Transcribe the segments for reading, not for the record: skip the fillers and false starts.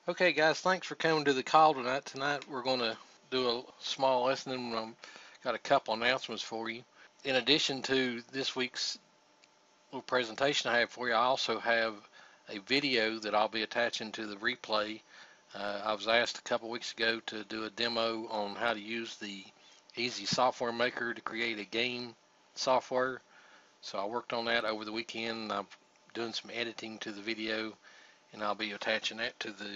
Okay, guys, thanks for coming to the call tonight. Tonight we're going to do a small lesson, and I've got a couple announcements for you. In addition to this week's little presentation I have for you, I also have a video that I'll be attaching to the replay. I was asked a couple weeks ago to do a demo on how to use the Easy Software Maker to create a game software. So I worked on that over the weekend. I'm doing some editing to the video, and I'll be attaching that to the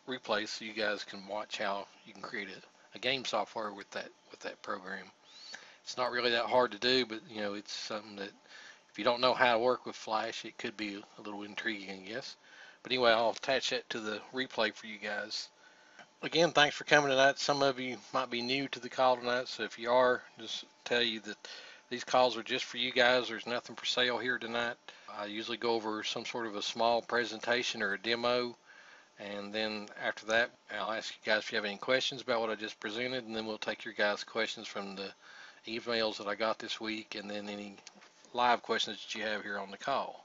replay so you guys can watch how you can create a game software with that program. It's not really that hard to do, but it's something that if you don't know how to work with Flash, it could be a little intriguing, I guess. But anyway, I'll attach that to the replay for you guys. Again, thanks for coming tonight. Some of you might be new to the call tonight, so if you are, just tell you that these calls are just for you guys. There's nothing for sale here tonight. I usually go over some sort of a small presentation or a demo, and then after that, I'll ask you guys if you have any questions about what I just presented, and then we'll take your guys' questions from the emails that I got this week, and then any live questions that you have here on the call.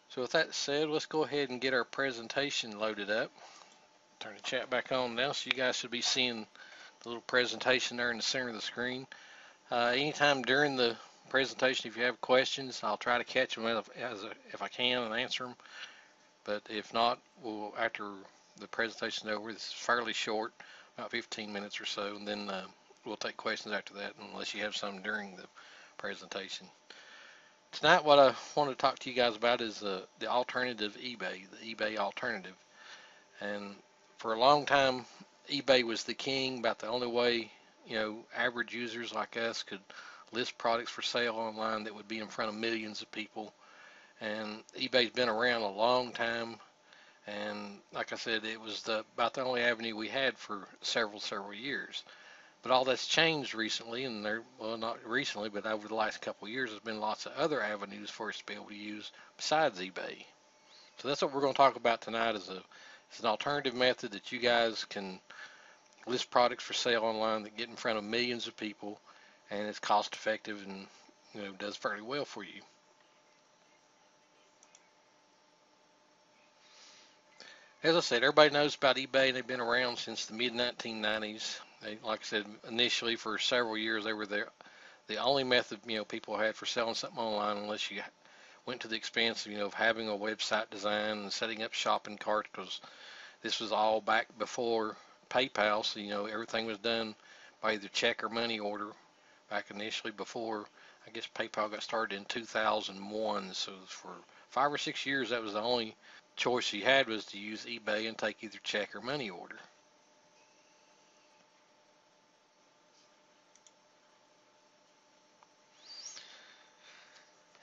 So with that said, let's go ahead and get our presentation loaded up. Turn the chat back on now, so you guys should be seeing the little presentation there in the center of the screen. Anytime during the presentation, if you have questions, I'll try to catch them if I can and answer them. But if not, after the presentation is over, this is fairly short, about 15 minutes or so, and then we'll take questions after that, unless you have some during the presentation. Tonight, what I want to talk to you guys about is the alternative eBay, the eBay alternative. And for a long time, eBay was the king, about the only way average users like us could list products for sale online that would be in front of millions of people. And eBay's been around a long time, and like I said, it was about the only avenue we had for several years. But all that's changed recently, and well, not recently, but over the last couple of years, there's been lots of other avenues for us to be able to use besides eBay. So that's what we're going to talk about tonight. It's an alternative method that you guys can list products for sale online that get in front of millions of people, and it's cost effective and does fairly well for you. As I said, everybody knows about eBay. They've been around since the mid-1990s. Like I said, initially for several years, they were the only method people had for selling something online, unless you went to the expense of having a website design and setting up shopping carts, because this was all back before PayPal. So everything was done by either check or money order back initially before, I guess, PayPal got started in 2001. So for 5 or 6 years, that was the only choice you had, was to use eBay and take either check or money order.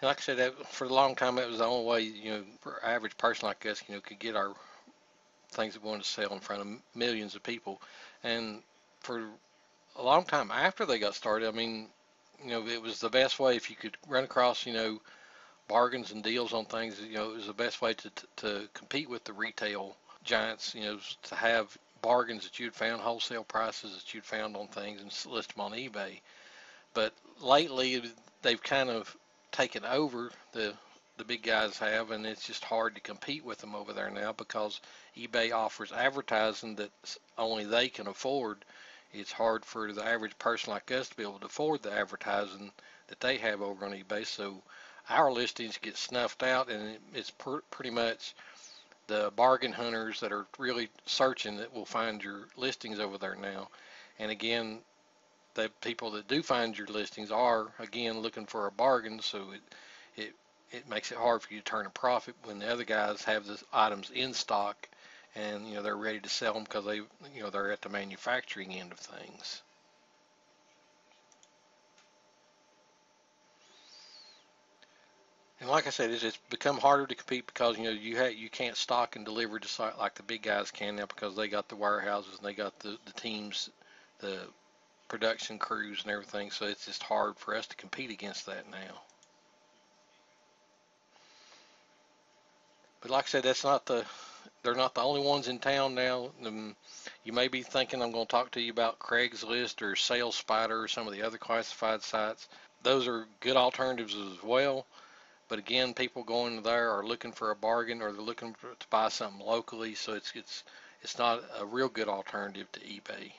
And like I said, for a long time, that was the only way, for an average person like us, could get our things that we wanted to sell in front of millions of people. And for a long time after they got started, I mean, it was the best way. If you could run across, bargains and deals on things, it was the best way to compete with the retail giants, to have bargains that you'd found, wholesale prices that you'd found on things, and list them on eBay. But lately, they've kind of taken over, the big guys have, and it's just hard to compete with them over there now, because eBay offers advertising that only they can afford. It's hard for the average person like us to be able to afford the advertising that they have over on eBay. So our listings get snuffed out, and it's pretty much the bargain hunters that are really searching that will find your listings over there now. And again, the people that do find your listings are, again, looking for a bargain, so it makes it hard for you to turn a profit when the other guys have the items in stock, and they're ready to sell them because they're at the manufacturing end of things. And like I said, it's become harder to compete because you can't stock and deliver just like the big guys can now, because they got the warehouses and they got the teams, the production crews and everything. So it's just hard for us to compete against that now. But like I said, they're not the only ones in town now. You may be thinking I'm going to talk to you about Craigslist or Sales Spider or some of the other classified sites. Those are good alternatives as well. But again, people going there are looking for a bargain, or they're looking to buy something locally, so it's not a real good alternative to eBay.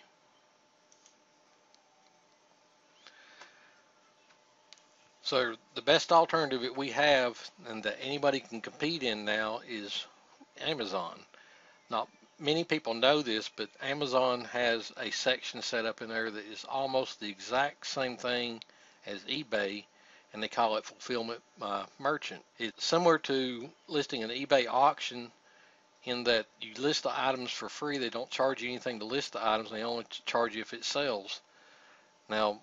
So the best alternative that we have and that anybody can compete in now is Amazon. Not many people know this, but Amazon has a section set up in there that is almost the exact same thing as eBay, and they call it fulfillment by merchant. It's similar to listing an eBay auction in that you list the items for free. They don't charge you anything to list the items. They only charge you if it sells. Now,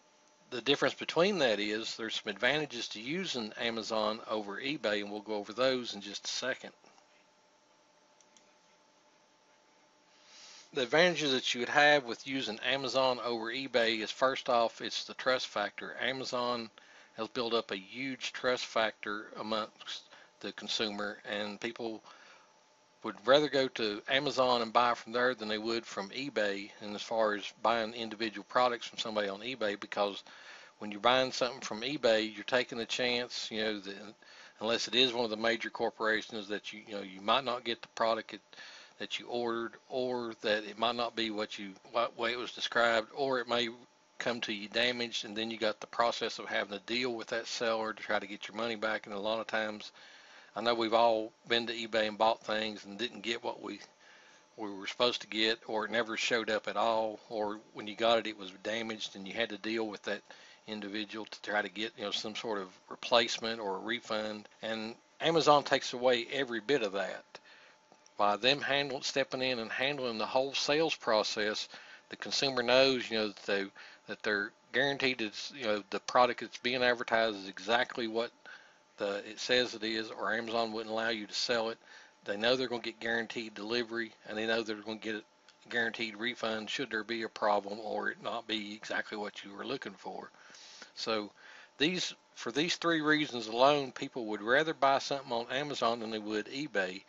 the difference between that is there's some advantages to using Amazon over eBay, and we'll go over those in just a second. The advantages that you would have with using Amazon over eBay is, first off, it's the trust factor. Amazon has built up a huge trust factor amongst the consumer, and people would rather go to Amazon and buy from there than they would from eBay, and as far as buying individual products from somebody on eBay, because when you're buying something from eBay, you're taking the chance, that unless it is one of the major corporations, that you might not get the product that you ordered, or that it might not be what way it was described, or it may come to you damaged, and then you got the process of having to deal with that seller to try to get your money back. And a lot of times, I know we've all been to eBay and bought things and didn't get what we were supposed to get, or it never showed up at all, or when you got it, it was damaged, and you had to deal with that individual to try to get some sort of replacement or a refund. And Amazon takes away every bit of that by them stepping in and handling the whole sales process. The consumer knows that they're guaranteed the product that's being advertised is exactly what it says it is, or Amazon wouldn't allow you to sell it. They know they're going to get guaranteed delivery, and they know they're going to get a guaranteed refund should there be a problem or it not be exactly what you were looking for. So for these three reasons alone, people would rather buy something on Amazon than they would eBay.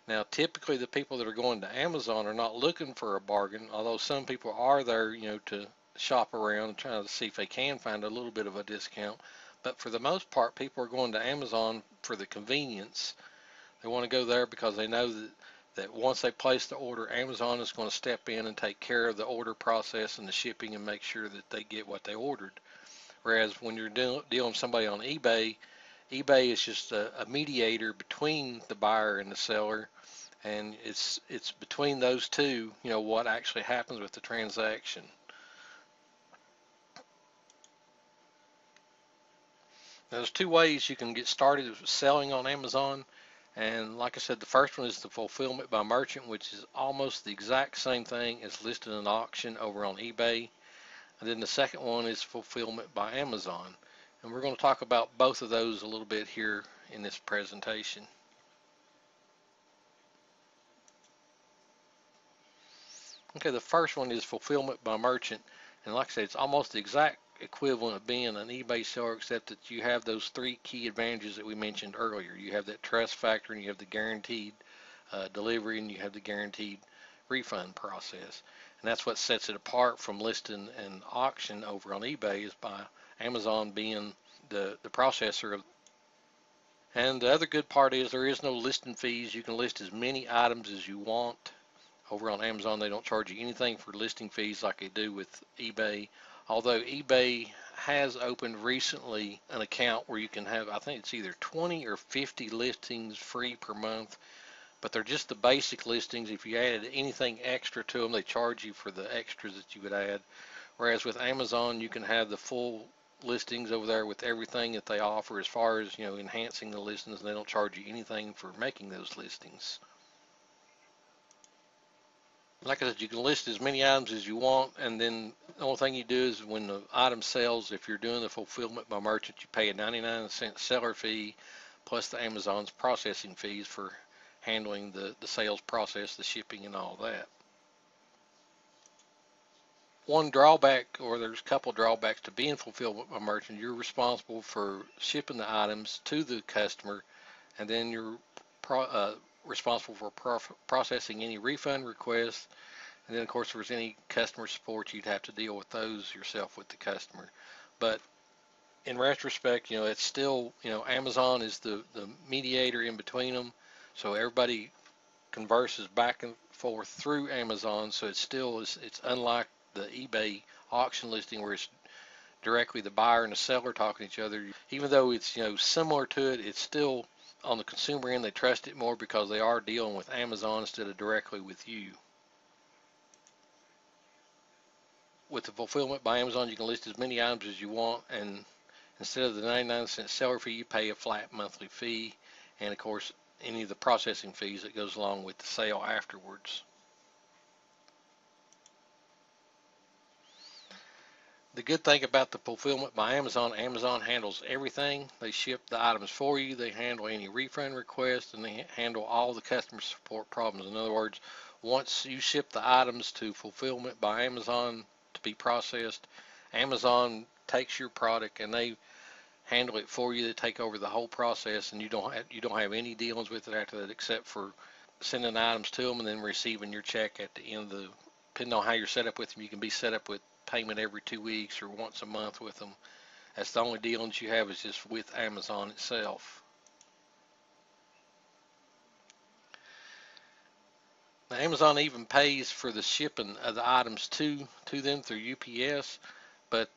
Now, typically the people that are going to Amazon are not looking for a bargain, although some people are there, to shop around and try to see if they can find a little bit of a discount. But for the most part, people are going to Amazon for the convenience. They want to go there because they know that once they place the order, Amazon is going to step in and take care of the order process and the shipping and make sure that they get what they ordered. Whereas when you're dealing with somebody on eBay, eBay is just a mediator between the buyer and the seller, and it's between those two, what actually happens with the transaction. There's two ways you can get started selling on Amazon, and like I said, the first one is the fulfillment by merchant, which is almost the exact same thing as listing an auction over on eBay. And then the second one is fulfillment by Amazon, and we're going to talk about both of those a little bit here in this presentation. Okay, the first one is fulfillment by merchant, and like I said, it's almost the exact equivalent of being an eBay seller, except that you have those three key advantages that we mentioned earlier. You have that trust factor, and you have the guaranteed delivery, and you have the guaranteed refund process. And that's what sets it apart from listing an auction over on eBay, is by Amazon being the processor. And the other good part is there is no listing fees. You can list as many items as you want. Over on Amazon, they don't charge you anything for listing fees like they do with eBay. Although eBay has opened recently an account where you can have, I think it's either 20 or 50 listings free per month, but they're just the basic listings. If you added anything extra to them, they charge you for the extras that you would add. Whereas with Amazon, you can have the full listings over there with everything that they offer as far as enhancing the listings, and they don't charge you anything for making those listings. Like I said, you can list as many items as you want, and then the only thing you do is when the item sells, if you're doing the fulfillment by merchant, you pay a 99-cent seller fee plus the Amazon's processing fees for handling the sales process, the shipping, and all that. One drawback, or there's a couple drawbacks to being fulfillment by merchant: you're responsible for shipping the items to the customer, and then you're responsible for processing any refund requests, and then of course if there's any customer support, you'd have to deal with those yourself with the customer. But in retrospect, it's still, Amazon is the mediator in between them. So everybody converses back and forth through Amazon. So it's unlike the eBay auction listing where it's directly the buyer and the seller talking to each other. Even though it's, similar to it, it's still on the consumer end, they trust it more because they are dealing with Amazon instead of directly with you. With the fulfillment by Amazon, you can list as many items as you want, and instead of the 99-cent seller fee, you pay a flat monthly fee, and of course, any of the processing fees that goes along with the sale afterwards. The good thing about the fulfillment by Amazon, Amazon handles everything. They ship the items for you, they handle any refund requests, and they handle all the customer support problems. In other words, once you ship the items to fulfillment by Amazon to be processed, Amazon takes your product and they handle it for you. They take over the whole process, and you don't have any dealings with it after that, except for sending items to them and then receiving your check at the end of the. Depending on how you're set up with them, you can be set up with payment every 2 weeks or once a month with them. That's the only dealings you have is just with Amazon itself. Now, Amazon even pays for the shipping of the items to them through UPS, but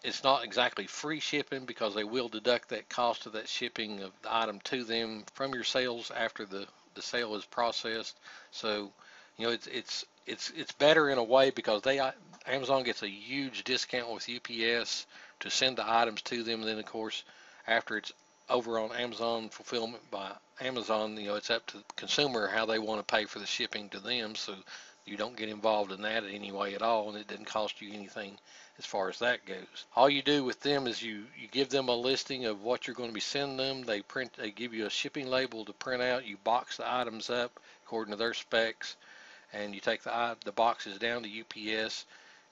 it's not exactly free shipping because they will deduct that cost of that shipping of the item to them from your sales after the sale is processed. So, it's better in a way because Amazon gets a huge discount with UPS to send the items to them. And then of course, after it's over on Amazon fulfillment by Amazon, it's up to the consumer how they want to pay for the shipping to them. So you don't get involved in that in any way at all, and it doesn't cost you anything as far as that goes. All you do with them is you give them a listing of what you're going to be sending them. They give you a shipping label to print out. You box the items up according to their specs, and you take the boxes down to UPS,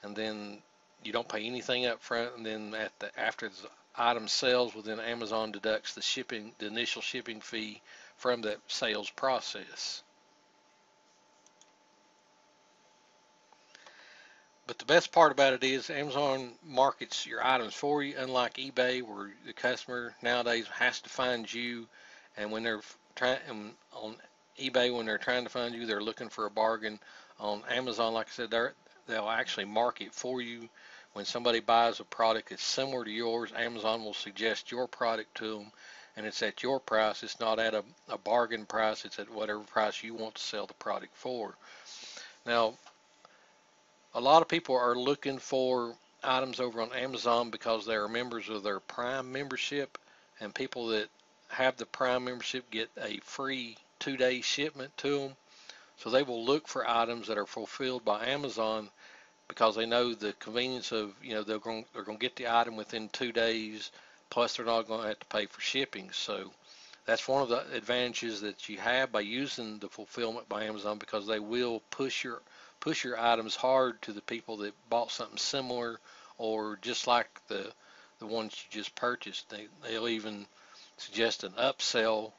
and then you don't pay anything up front, and then after the item sells, well, then Amazon deducts the initial shipping fee from that sales process. But the best part about it is Amazon markets your items for you, unlike eBay, where the customer nowadays has to find you, and when they're trying on eBay, when they're trying to find you, they're looking for a bargain. On Amazon, like I said, they'll actually market for you. When somebody buys a product that's similar to yours, Amazon will suggest your product to them, and it's at your price. It's not at a bargain price. It's at whatever price you want to sell the product for. Now, a lot of people are looking for items over on Amazon because they are members of their Prime membership, and people that have the Prime membership get a free 2-day shipment to them. So they will look for items that are fulfilled by Amazon because they know the convenience of, they're going to get the item within 2 days, plus they're not going to have to pay for shipping. So that's one of the advantages that you have by using the fulfillment by Amazon, because they will push your items hard to the people that bought something similar or just like the ones you just purchased. They'll even suggest an upsell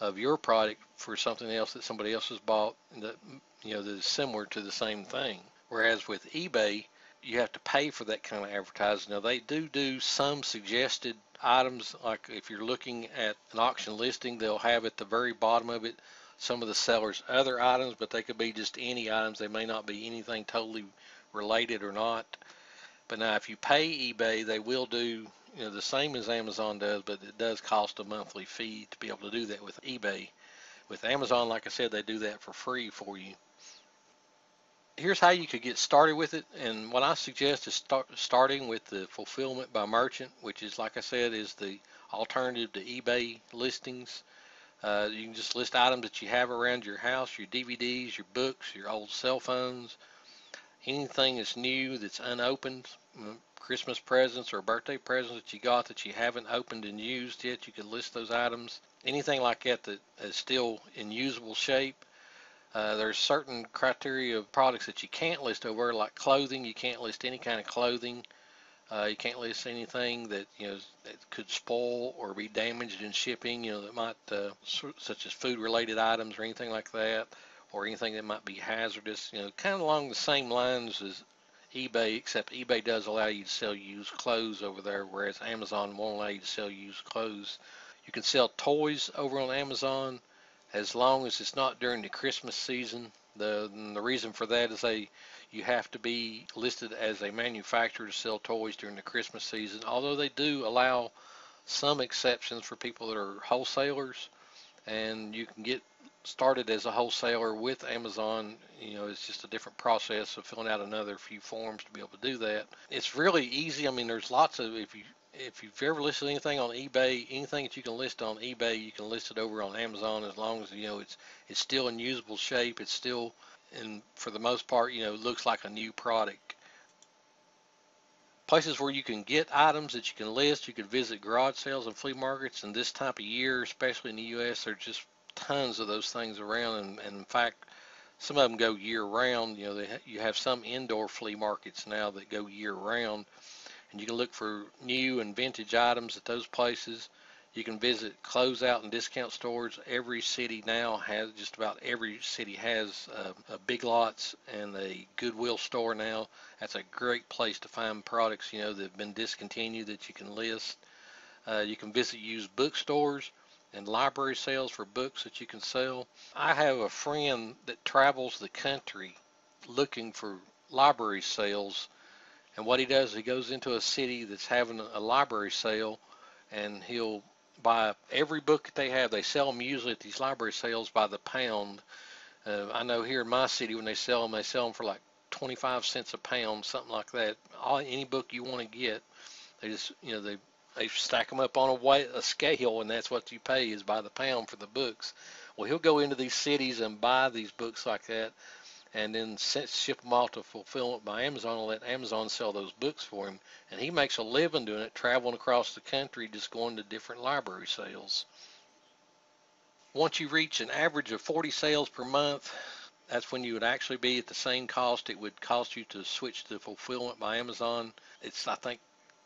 of your product for something else that somebody else has bought that that is similar to the same thing. Whereas with eBay, you have to pay for that kind of advertising. Now they do some suggested items, like if you're looking at an auction listing, they'll have at the very bottom of it some of the seller's other items, but they could be just any items. They may not be anything totally related or not. But now if you pay eBay, they will do the same as Amazon does, but it does cost a monthly fee to be able to do that with eBay. With Amazon, like I said, they do that for free for you. Here's how you could get started with it, and what I suggest is starting with the fulfillment by merchant, which is, like I said, is the alternative to eBay listings. You can just list items that you have around your house, your DVDs, your books, your old cell phones, anything that's new, that's unopened, Christmas presents or birthday presents that you got that you haven't opened and used yet. You could list those items. Anything like that is still in usable shape. There's certain criteria of products that you can't list over, like clothing. You can't list any kind of clothing. You can't list anything that that could spoil or be damaged in shipping. That might such as food-related items or anything like that, or anything that might be hazardous. Kind of along the same lines as eBay, except eBay does allow you to sell used clothes over there, whereas Amazon won't allow you to sell used clothes. You can sell toys over on Amazon as long as it's not during the Christmas season. The reason for that is you have to be listed as a manufacturer to sell toys during the Christmas season, although they do allow some exceptions for people that are wholesalers, and you can get started as a wholesaler with Amazon. It's just a different process of filling out another few forms to be able to do that. It's really easy. I mean, there's lots of, if you've ever listed anything on eBay, anything that you can list on eBay, you can list it over on Amazon, as long as it's still in usable shape. It's still, and for the most part, it looks like a new product. Places where you can get items that you can list, you can visit garage sales and flea markets. And this time of year, especially in the U.S., there's just tons of those things around. And in fact, some of them go year round. You have some indoor flea markets now that go year round, and you can look for new and vintage items at those places. You can visit closeout and discount stores. Every city now has, just about every city has a Big Lots and a Goodwill store now. That's a great place to find products, that have been discontinued that you can list. You can visit used bookstores and library sales for books that you can sell. I have a friend that travels the country looking for library sales, and what he does is he goes into a city that's having a library sale, and he'll buy every book that they have. They sell them usually at these library sales by the pound. I know here in my city, when they sell them for like 25 cents a pound, something like that. Any book you want to get, they just, they stack them up on a scale, and that's what you pay, is by the pound for the books. Well, he'll go into these cities and buy these books like that, and then ship them all to fulfillment by Amazon and let Amazon sell those books for him. And he makes a living doing it, traveling across the country, just going to different library sales. Once you reach an average of 40 sales per month, that's when you would actually be at the same cost it would cost you to switch to fulfillment by Amazon. It's, I think,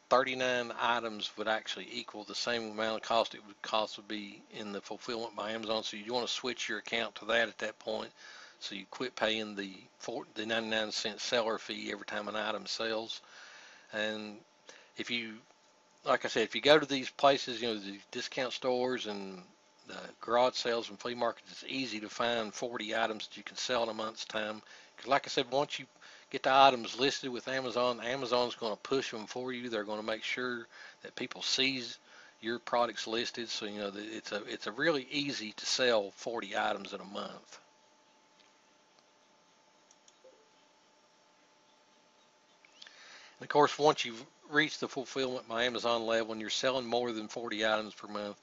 39 items would actually equal the same amount of cost it would cost to be in the fulfillment by Amazon. So you want to switch your account to that at that point, so you quit paying the 99-cent seller fee every time an item sells. And if you, like I said, if you go to these places, the discount stores and the garage sales and flea markets, it's easy to find 40 items that you can sell in a month's time. Because like I said, once you get the items listed with Amazon, Amazon's going to push them for you. They're going to make sure that people sees your products listed. So it's a really easy to sell 40 items in a month. And of course, once you've reached the fulfillment by Amazon level and you're selling more than 40 items per month,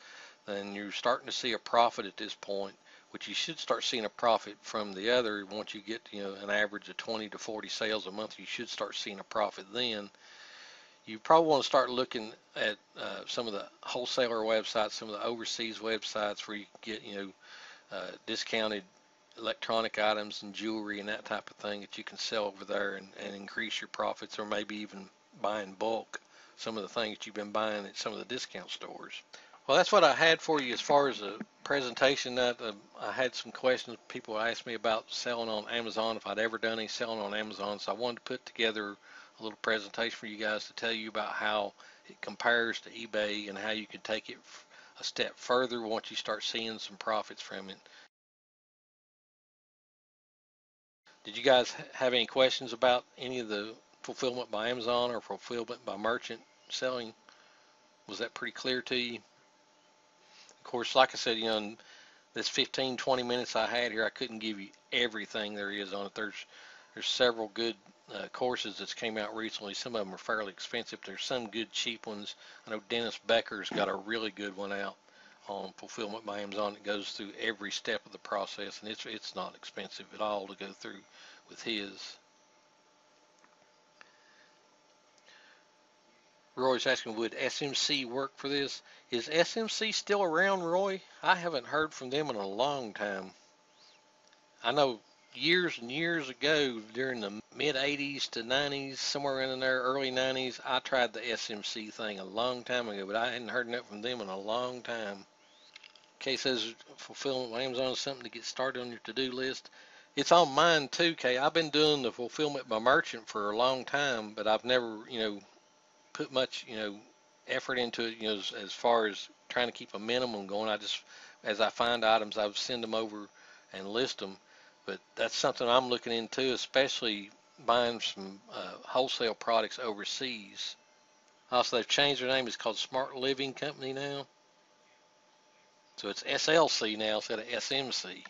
then you're starting to see a profit at this point, which you should start seeing a profit from the other. Once you get an average of 20 to 40 sales a month, you should start seeing a profit then. You probably want to start looking at some of the wholesaler websites, some of the overseas websites where you can get discounted electronic items and jewelry and that type of thing that you can sell over there and increase your profits, or maybe even buy in bulk some of the things that you've been buying at some of the discount stores. Well, that's what I had for you as far as a presentation. That I had some questions. People asked me about selling on Amazon, if I'd ever done any selling on Amazon. So I wanted to put together a little presentation for you guys to tell you about how it compares to eBay and how you can take it a step further once you start seeing some profits from it. Did you guys have any questions about any of the fulfillment by Amazon or fulfillment by merchant selling? Was that pretty clear to you? Of course, like I said, in this 15-20 minutes I had here, I couldn't give you everything there is on it. There's several good courses that's came out recently. Some of them are fairly expensive. There's some good cheap ones. I know Dennis Becker's got a really good one out on fulfillment by Amazon. It goes through every step of the process, and it's not expensive at all to go through with his. Roy's asking, would SMC work for this? Is SMC still around, Roy? I haven't heard from them in a long time. I know years and years ago, during the mid-80s to 90s, somewhere in there, early 90s, I tried the SMC thing a long time ago, but I hadn't heard nothing from them in a long time. Kay says fulfillment by Amazon is something to get started on your to-do list. It's on mine too, Kay. I've been doing the fulfillment by merchant for a long time, but I've never, put much, effort into it, as far as trying to keep a minimum going. I just, as I find items, I would send them over and list them. But that's something I'm looking into, especially buying some wholesale products overseas. Also, they've changed their name. It's called Smart Living Company now. So it's SLC now instead of SMC.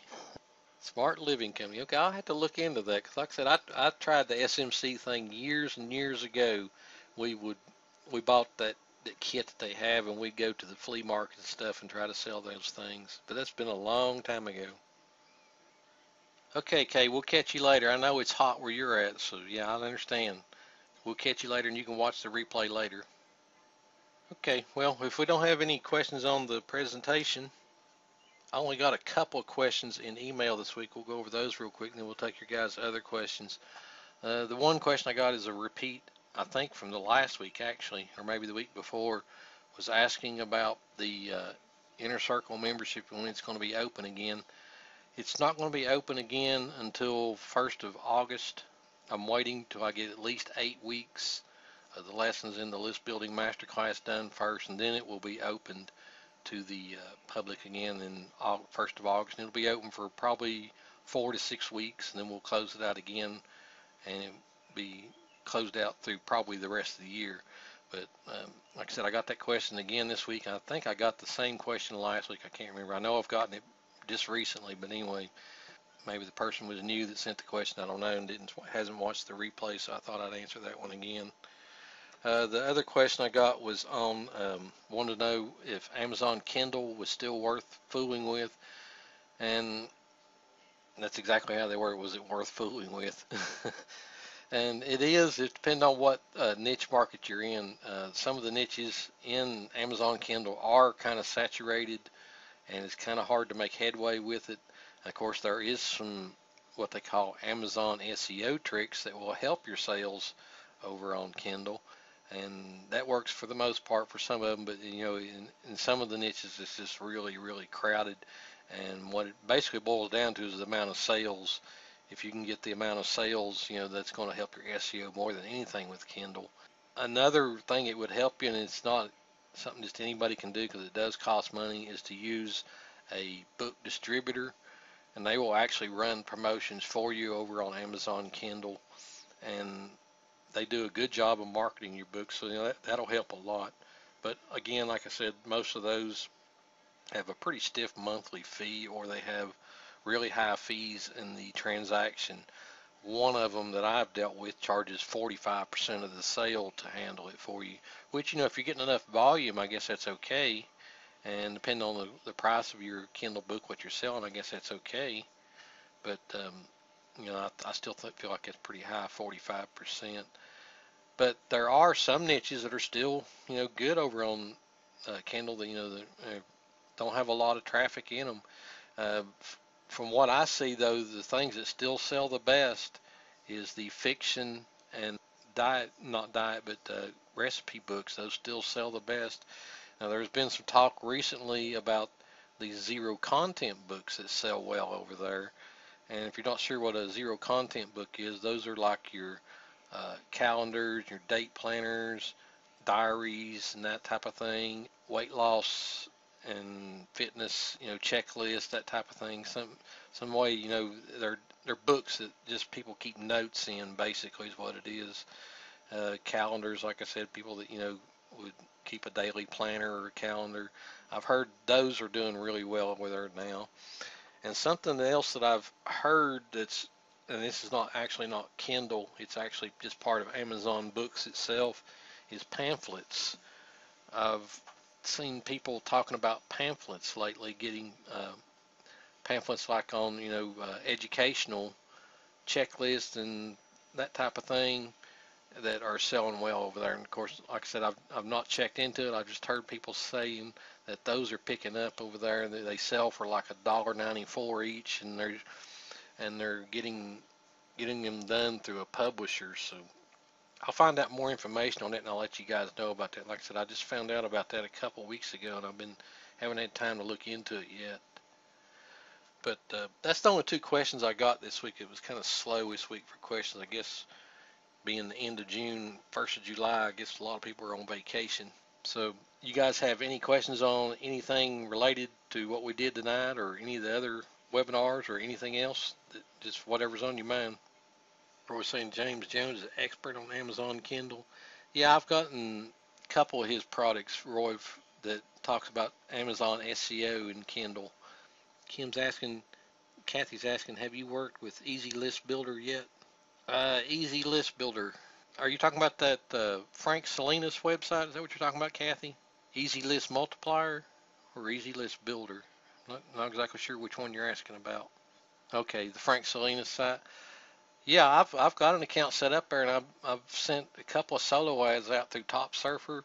Smart Living Company. Okay, I'll have to look into that because, like I said, I tried the SMC thing years and years ago. We would we bought that kit that they have, and we'd go to the flea market and stuff and try to sell those things. But that's been a long time ago. Okay, Kay, we'll catch you later. I know it's hot where you're at, so yeah, I understand. We'll catch you later, and you can watch the replay later. Okay, well, if we don't have any questions on the presentation, I only got a couple of questions in email this week. We'll go over those real quick, and then we'll take your guys' other questions. The one question I got is a repeat, I think, from the last week, actually, or maybe the week before, was asking about the Inner Circle membership and when it's going to be open again. It's not going to be open again until 1st of August. I'm waiting till I get at least 8 weeks of the lessons in the list building masterclass done first, and then it will be opened to the public again in 1st of August. And it'll be open for probably 4 to 6 weeks, and then we'll close it out again, and it'll be closed out through probably the rest of the year. But like I said, I got that question again this week. I think I got the same question last week. I can't remember. I know I've gotten it just recently, but anyway, maybe the person was new that sent the question. I don't know, and hasn't watched the replay, so I thought I'd answer that one again. The other question I got was on wanted to know if Amazon Kindle was still worth fooling with, and that's exactly how they were. Was it worth fooling with? And it is. It depends on what niche market you're in. Some of the niches in Amazon Kindle are kind of saturated, and it's kind of hard to make headway with it. Of course, there is some what they call Amazon SEO tricks that will help your sales over on Kindle, and that works for the most part for some of them. But in some of the niches, it's just really, really crowded, and what it basically boils down to is the amount of sales. If you can get the amount of sales, that's going to help your SEO more than anything with Kindle. Another thing it would help you, and it's not something just anybody can do because it does cost money, is to use a book distributor, and they will actually run promotions for you over on Amazon Kindle, and they do a good job of marketing your books, so that'll help a lot. But again, like I said, most of those have a pretty stiff monthly fee, or they have really high fees in the transaction. One of them that I've dealt with charges 45% of the sale to handle it for you, which, if you're getting enough volume, I guess that's okay. And depending on the price of your Kindle book, what you're selling, I guess that's okay. But, I still feel like it's pretty high, 45%. But there are some niches that are still, good over on Kindle that, that don't have a lot of traffic in them. From what I see, though, the things that still sell the best is the fiction and not diet, but recipe books. Those still sell the best. Now, there's been some talk recently about these zero content books that sell well over there. And if you're not sure what a zero content book is, those are like your calendars, your date planners, diaries, and that type of thing. Weight loss and fitness, checklist, that type of thing. Some way, they're books that just people keep notes in. Basically, is what it is. Calendars, like I said, people that would keep a daily planner or a calendar. I've heard those are doing really well over there now. And something else that I've heard and this is not Kindle, it's actually just part of Amazon Books itself, is pamphlets. I've seen people talking about pamphlets lately, getting pamphlets like on educational checklists and that type of thing that are selling well over there. And of course, like I said, I've not checked into it. I've just heard people saying that those are picking up over there, and they sell for like $1.94 each, and they're getting them done through a publisher. So I'll find out more information on it, and I'll let you guys know about that. Like I said, I just found out about that a couple weeks ago, and haven't had time to look into it yet. But that's the only two questions I got this week. It was kind of slow this week for questions. I guess being the end of June, 1st of July, I guess a lot of people are on vacation. So you guys have any questions on anything related to what we did tonight or any of the other webinars or anything else? Just whatever's on your mind. Roy saying James Jones is an expert on Amazon Kindle. Yeah, I've gotten a couple of his products, Roy, that talks about Amazon SEO and Kindle. Kathy's asking, have you worked with Easy List Builder yet? Easy List Builder. Are you talking about that Frank Salinas website? Is that what you're talking about, Kathy? Easy List Multiplier or Easy List Builder? Not exactly sure which one you're asking about. Okay, the Frank Salinas site. Yeah, I've got an account set up there, and I've sent a couple of solo ads out through Top Surfer,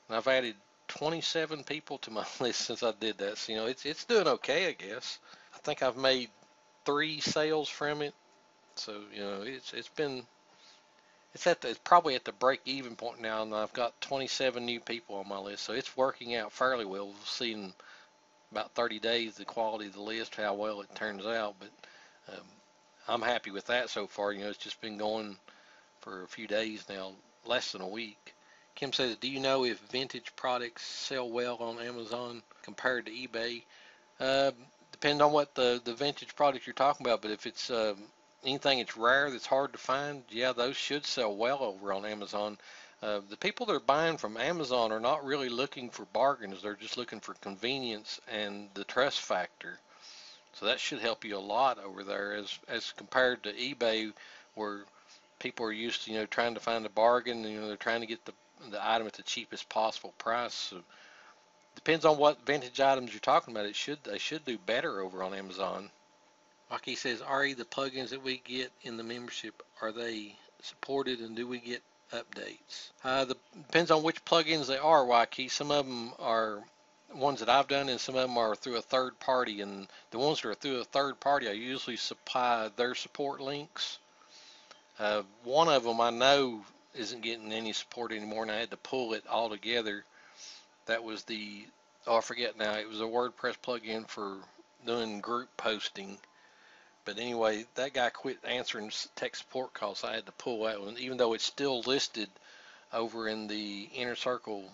and I've added 27 people to my list since I did that. So, it's doing okay, I guess. I think I've made 3 sales from it. So, it's probably at the break even point now, and I've got 27 new people on my list. So it's working out fairly well. We'll see in about 30 days the quality of the list, how well it turns out. But I'm happy with that so far. It's just been going for a few days now, less than a week. Kim says, do you know if vintage products sell well on Amazon compared to eBay? Depends on what the vintage product you're talking about, but if it's anything that's rare that's hard to find, yeah, those should sell well over on Amazon. The people that are buying from Amazon are not really looking for bargains. They're just looking for convenience and the trust factor. So that should help you a lot over there as compared to eBay, where people are used to, trying to find a bargain. They're trying to get the item at the cheapest possible price. So depends on what vintage items you're talking about. They should do better over on Amazon. Rocky says, Ari, the plugins that we get in the membership, are they supported, and do we get updates? Depends on which plugins they are, Waukee. Some of them are ones that I've done, and some of them are through a third party. And the ones that are through a third party, I usually supply their support links. One of them I know isn't getting any support anymore, and I had to pull it all together. That was I forget now. It was a WordPress plugin for doing group posting. But anyway, that guy quit answering tech support calls, so I had to pull that one, even though it's still listed over in the Inner Circle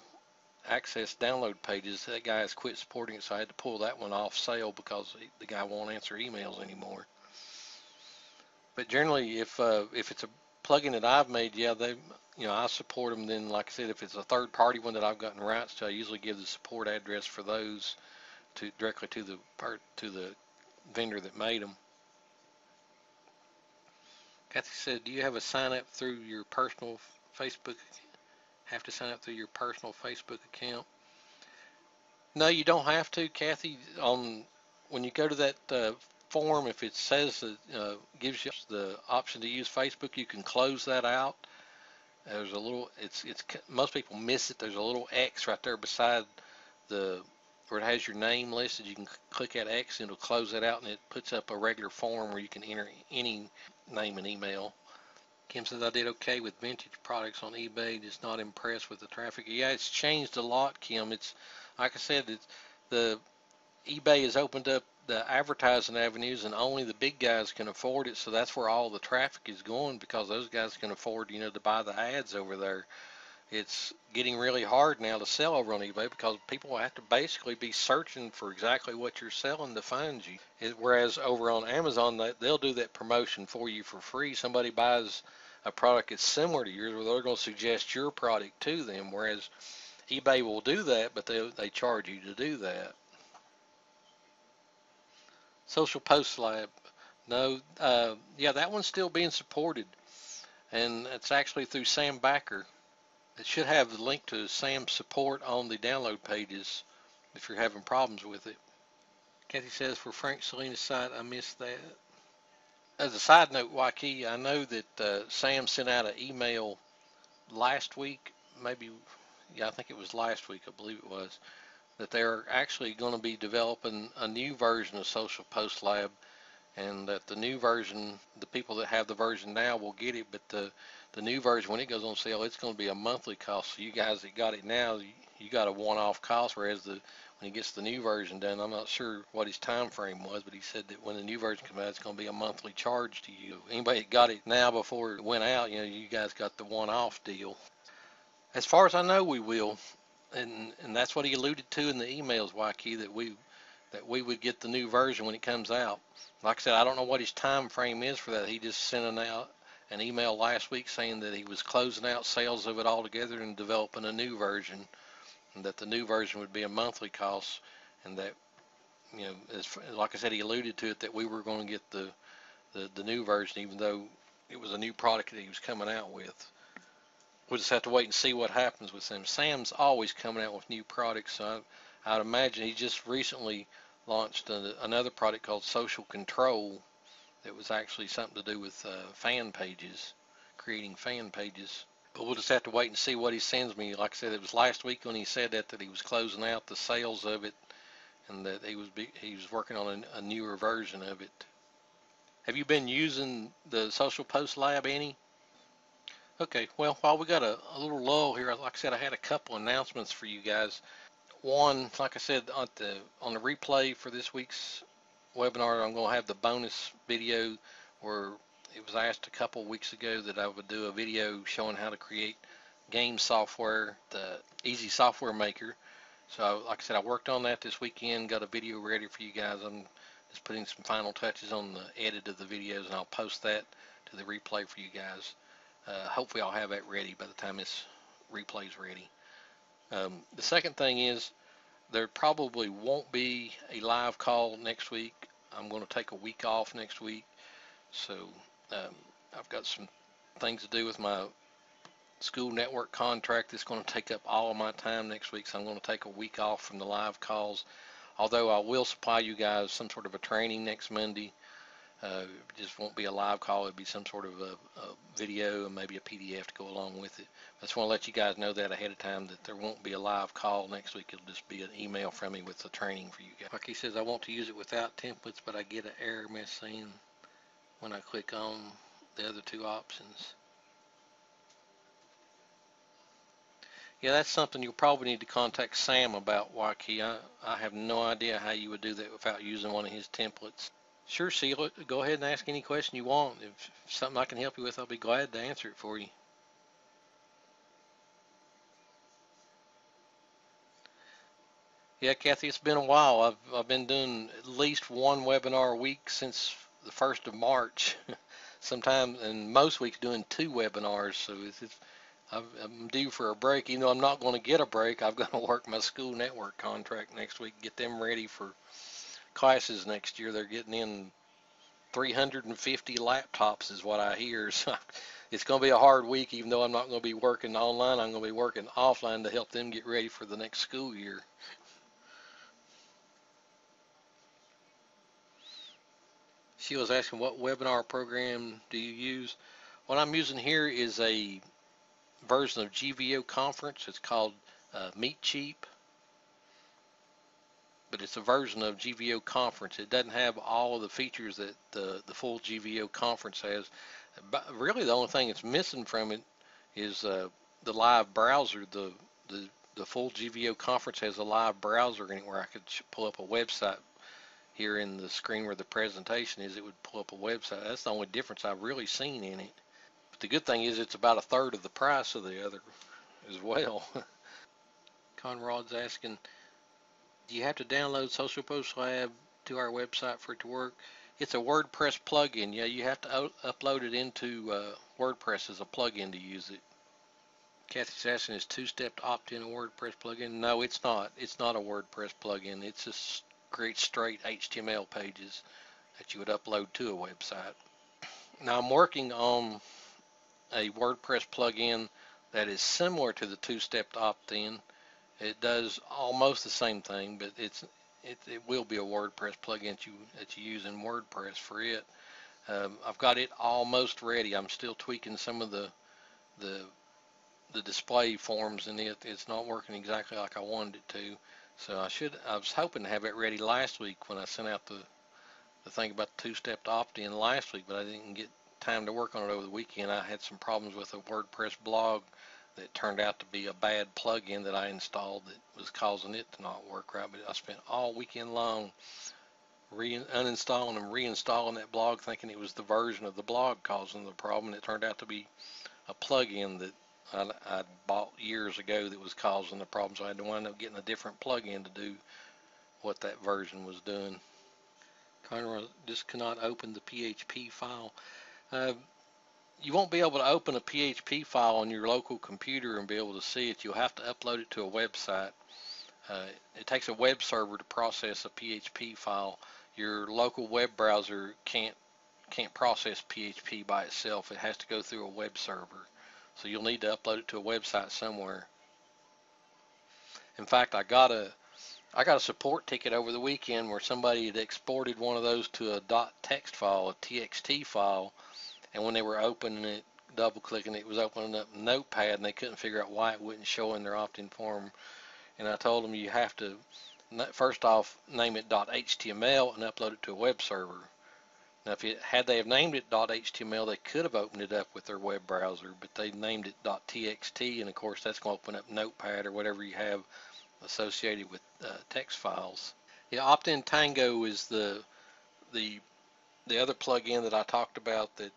Access download pages. That guy has quit supporting it, so I had to pull that one off sale because the guy won't answer emails anymore. But generally, if it's a plugin that I've made, yeah, I support them. Then, like I said, if it's a third-party one that I've gotten rights to, I usually give the support address for those directly to the vendor that made them. Kathy said, do you have a sign up through your personal Facebook? Have to sign up through your personal Facebook account? No, you don't have to, Kathy. When you go to that form, if it says that gives you the option to use Facebook, you can close that out. There's a little. It's most people miss it. There's a little X right there beside where it has your name listed. You can click that X and it'll close that out, and it puts up a regular form where you can enter any name and email. Kim says, I did okay with vintage products on eBay, just not impressed with the traffic. Yeah, it's changed a lot, Kim. It's like I said, the eBay has opened up the advertising avenues, and only the big guys can afford it. So that's where all the traffic is going, because those guys can afford, to buy the ads over there. It's getting really hard now to sell over on eBay because people have to basically be searching for exactly what you're selling to find you. Whereas over on Amazon, they'll do that promotion for you for free. Somebody buys a product that's similar to yours, where they're going to suggest your product to them. Whereas eBay will do that, but they charge you to do that. Social Post Lab. No, yeah, that one's still being supported, and it's actually through Sam Backer. It should have the link to Sam's support on the download pages if you're having problems with it. Kathy says, for Frank Salinas' site, I missed that. As a side note, Waukee, I know that Sam sent out an email last week, I think it was last week, I believe it was, that they're actually going to be developing a new version of Social Post Lab, and that the new version, the people that have the version now will get it, but the new version, when it goes on sale, it's going to be a monthly cost. So you guys that got it now, you got a one-off cost, whereas when when he gets the new version done. I'm not sure what his time frame was, but he said that when the new version comes out, it's going to be a monthly charge to you. Anybody that got it now before it went out, you guys got the one-off deal. As far as I know, we will, and that's what he alluded to in the emails, Waikiki, that we would get the new version when it comes out. Like I said, I don't know what his time frame is for that. He just sent out an email last week saying that he was closing out sales of it altogether and developing a new version, and that the new version would be a monthly cost, and that, like I said, he alluded to it, that we were going to get the new version, even though it was a new product that he was coming out with. We'll just have to wait and see what happens with them. Sam's always coming out with new products, so I'd imagine he just recently launched another product called Social Control that was actually something to do with fan pages, creating fan pages. But we'll just have to wait and see what he sends me. Like I said, it was last week when he said that he was closing out the sales of it, and that he was working on a newer version of it. Have you been using the Social Post Lab any? Okay, well, while we got a little lull here, like I said, I had a couple announcements for you guys. One, like I said, on the replay for this week's webinar, I'm going to have the bonus video where it was asked a couple weeks ago that I would do a video showing how to create game software, the Easy Software Maker. So, like I said, I worked on that this weekend, got a video ready for you guys. I'm just putting some final touches on the edit of the videos, and I'll post that to the replay for you guys. Hopefully I'll have that ready by the time this replay is ready. The second thing is there probably won't be a live call next week. I'm going to take a week off next week. So I've got some things to do with my school network contract that's going to take up all of my time next week. So I'm going to take a week off from the live calls. Although I will supply you guys some sort of a training next Monday. It just won't be a live call. It'll be some sort of a video and maybe a PDF to go along with it. I just want to let you guys know that ahead of time, that there won't be a live call next week. It'll just be an email from me with the training for you guys. Like he says, I want to use it without templates, but I get an error message when I click on the other two options. Yeah, that's something you'll probably need to contact Sam about, Waikiki. I have no idea how you would do that without using one of his templates. Sure, Sheila, go ahead and ask any question you want. If something I can help you with, I'll be glad to answer it for you. Yeah, Kathy, it's been a while. I've been doing at least one webinar a week since the 1st of March. Sometimes, and most weeks doing 2 webinars. So I'm due for a break. Even though I'm not going to get a break, I've got to work my school network contract next week, get them ready for classes next year. They're getting in 350 laptops is what I hear. So it's going to be a hard week, even though I'm not going to be working online. I'm going to be working offline to help them get ready for the next school year. She was asking, what webinar program do you use? What I'm using here is a version of GVO Conference. It's called Meet Cheap, but it's a version of GVO Conference. It doesn't have all of the features that the full GVO Conference has. But really, the only thing that's missing from it is the live browser. The full GVO Conference has a live browser in it where I could pull up a website. Here in the screen where the presentation is, it would pull up a website. That's the only difference I've really seen in it. But the good thing is it's about 1/3 of the price of the other as well. Conrad's asking, do you have to download Social Post Lab to our website for it to work? It's a WordPress plugin. Yeah, you have to upload it into WordPress as a plugin to use it. Kathy's asking, is two-step opt-in a WordPress plugin? No, it's not. It's not a WordPress plugin. It's just create straight HTML pages that you would upload to a website. Now I'm working on a WordPress plugin that is similar to the two-step opt-in. It does almost the same thing, but it will be a WordPress plugin that you use in WordPress for it. I've got it almost ready. I'm still tweaking some of the display forms in it. It's not working exactly like I wanted it to. So I was hoping to have it ready last week when I sent out the thing about the two-step opt-in last week, but I didn't get time to work on it over the weekend. I had some problems with a WordPress blog that turned out to be a bad plug-in that I installed that was causing it to not work right. But I spent all weekend long uninstalling and reinstalling that blog, thinking it was the version of the blog causing the problem. It turned out to be a plug-in that I bought years ago that was causing the problem, so I had to wind up getting a different plug-in to do what that version was doing. Conroy just cannot open the PHP file. You won't be able to open a PHP file on your local computer and be able to see it. You'll have to upload it to a website. It takes a web server to process a PHP file. Your local web browser can't process PHP by itself. It has to go through a web server. So you'll need to upload it to a website somewhere. In fact, I got a support ticket over the weekend where somebody had exported one of those to a .text file, a TXT file, and when they were opening it, double clicking, it was opening up Notepad, and they couldn't figure out why it wouldn't show in their opt-in form. And I told them you have to first off name it .html and upload it to a web server. Now, had they have named it .html, they could have opened it up with their web browser, but they named it .txt, and of course that's going to open up Notepad or whatever you have associated with text files. Yeah, Opt-in Tango is the other plugin that I talked about that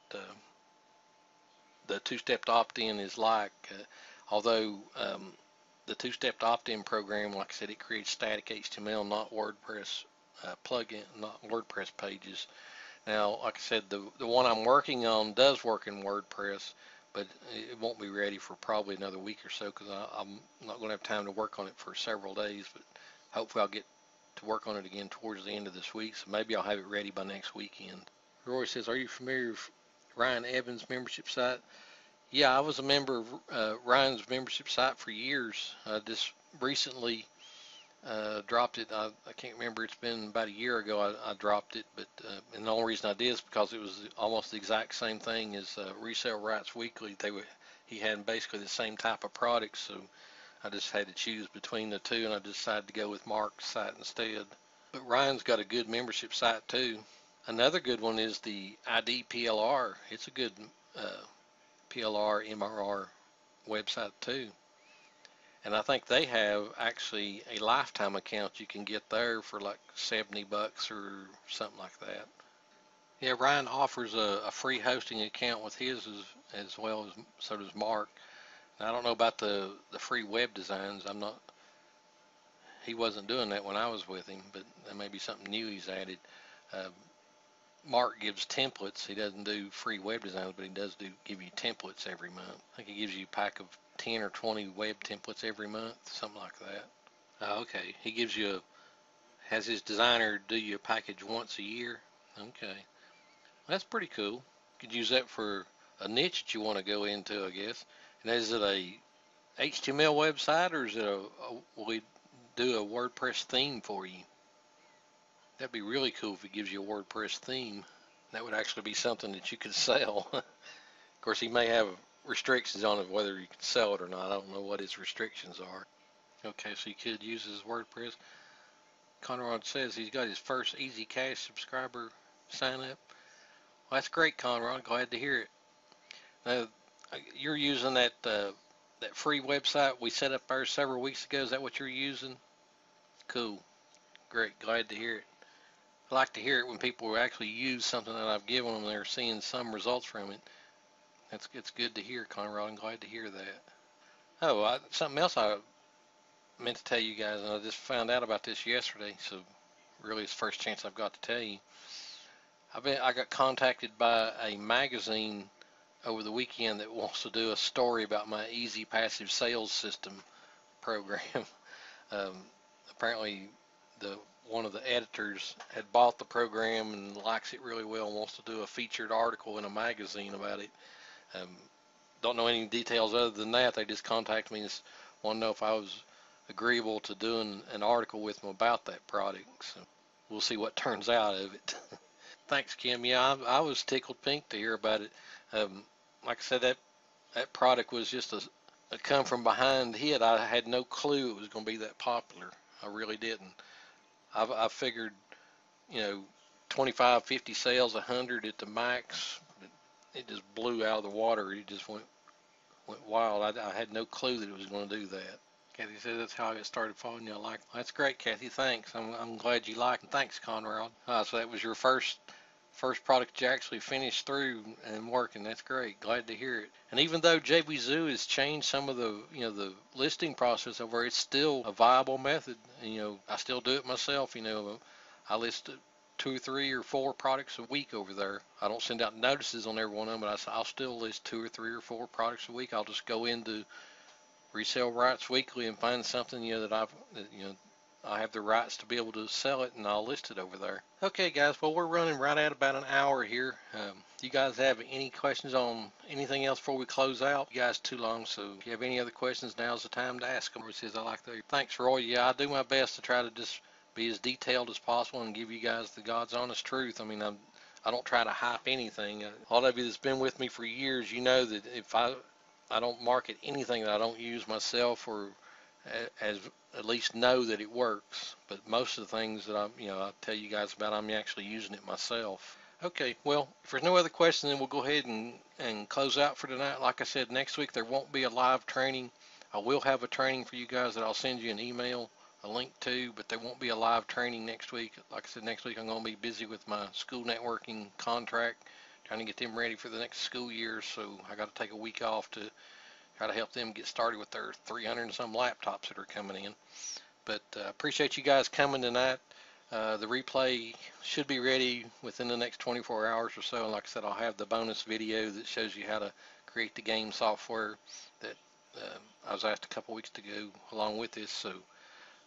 the two-step opt-in is like. Although the two-step opt-in program, like I said, it creates static HTML, not WordPress plugin, not WordPress pages. Now, like I said, the one I'm working on does work in WordPress, but it won't be ready for probably another week or so because I'm not going to have time to work on it for several days, but hopefully I'll get to work on it again towards the end of this week, so maybe I'll have it ready by next weekend. Roy says, are you familiar with Ryan Evans' membership site? Yeah, I was a member of Ryan's membership site for years. I just recently dropped it. I can't remember. It's been about a year ago I dropped it, but and the only reason I did is because it was almost the exact same thing as Resale Rights Weekly. He had basically the same type of products, so I just had to choose between the two, and I decided to go with Mark's site instead. But Ryan's got a good membership site too. Another good one is the ID PLR. It's a good PLR MRR website too. And I think they have actually a lifetime account you can get there for like $70 or something like that. Yeah, Ryan offers a free hosting account with his as well as so does Mark. Now, I don't know about the free web designs. He wasn't doing that when I was with him, but that may be something new he's added. Mark gives templates. He doesn't do free web designs, but he does give you templates every month. I think he gives you a pack of 10 or 20 web templates every month, something like that. Okay, he has his designer do you a package once a year. Okay, that's pretty cool. Could use that for a niche that you want to go into, I guess. And is it a HTML website, or is it will he do a WordPress theme for you? That'd be really cool if he gives you a WordPress theme. That would actually be something that you could sell. Of course, he may have restrictions on it, whether you can sell it or not. I don't know what his restrictions are. Okay, so you could use his WordPress. Conrad says he's got his first Easy Cash subscriber sign up. Well, that's great, Conrad. Glad to hear it. Now, you're using that free website we set up there several weeks ago. Is that what you're using? Cool. Great. Glad to hear it. I like to hear it when people actually use something that I've given them. They're seeing some results from it. It's good to hear, Conrad. I'm glad to hear that. Oh, something else I meant to tell you guys, and I just found out about this yesterday, so really it's the first chance I've got to tell you. I got contacted by a magazine over the weekend that wants to do a story about my Easy Passive Sales System program. Apparently one of the editors had bought the program and likes it really well and wants to do a featured article in a magazine about it. Don't know any details other than that. They just contacted me and just want to know if I was agreeable to doing an article with them about that product. So we'll see what turns out of it. Thanks, Kim. Yeah, I was tickled pink to hear about it. Like I said, that product was just a come from behind hit. I had no clue it was going to be that popular. I really didn't. I figured, 25, 50 sales, 100 at the max. It just blew out of the water. It just went went wild. I had no clue that it was going to do that. Kathy says that's how I got started following you. I like. That's great, Kathy. Thanks. I'm glad you like it. Thanks, Conrad. So that was your first product you actually finished through and working. That's great. Glad to hear it. And even though JBZoo has changed some of the the listing process over, it's still a viable method. I still do it myself. I list 2 or 3 or 4 products a week over there. I don't send out notices on every one of them, but I'll still list 2 or 3 or 4 products a week. I'll just go into Resale Rights Weekly and find something I have the rights to be able to sell it, and I'll list it over there. Okay, guys. Well, we're running right at about an hour here. Do you guys have any questions on anything else before we close out? You guys too long, so if you have any other questions, now's the time to ask them. It says I like that. Thanks, Roy. Yeah, I do my best to try to just be as detailed as possible and give you guys the God's honest truth. I mean, I don't try to hype anything. All of you that's been with me for years, you know that if I don't market anything that I don't use myself, or as at least know that it works. But most of the things that I tell you guys about, I'm actually using it myself. Okay, well, if there's no other questions, then we'll go ahead and close out for tonight. Like I said, next week there won't be a live training. I will have a training for you guys that I'll send you an email, a link to, but there won't be a live training next week. Like I said, next week I'm going to be busy with my school networking contract, trying to get them ready for the next school year, so I got to take a week off to try to help them get started with their 300 and some laptops that are coming in. But appreciate you guys coming tonight. The replay should be ready within the next 24 hours or so. And like I said, I'll have the bonus video that shows you how to create the game software that I was asked a couple weeks to go along with this. So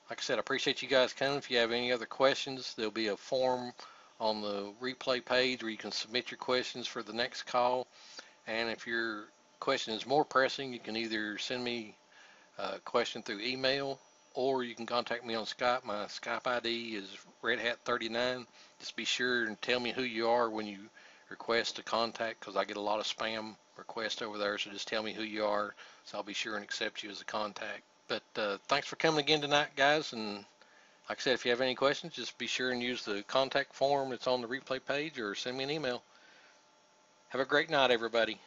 like I said, I appreciate you guys coming. If you have any other questions, there'll be a form on the replay page where you can submit your questions for the next call. And if your question is more pressing, you can either send me a question through email, or you can contact me on Skype. My Skype ID is RedHat39. Just be sure and tell me who you are when you request a contact, because I get a lot of spam requests over there. So just tell me who you are, so I'll be sure and accept you as a contact. But thanks for coming again tonight, guys. And like I said, if you have any questions, just be sure and use the contact form that's on the replay page, or send me an email. Have a great night, everybody.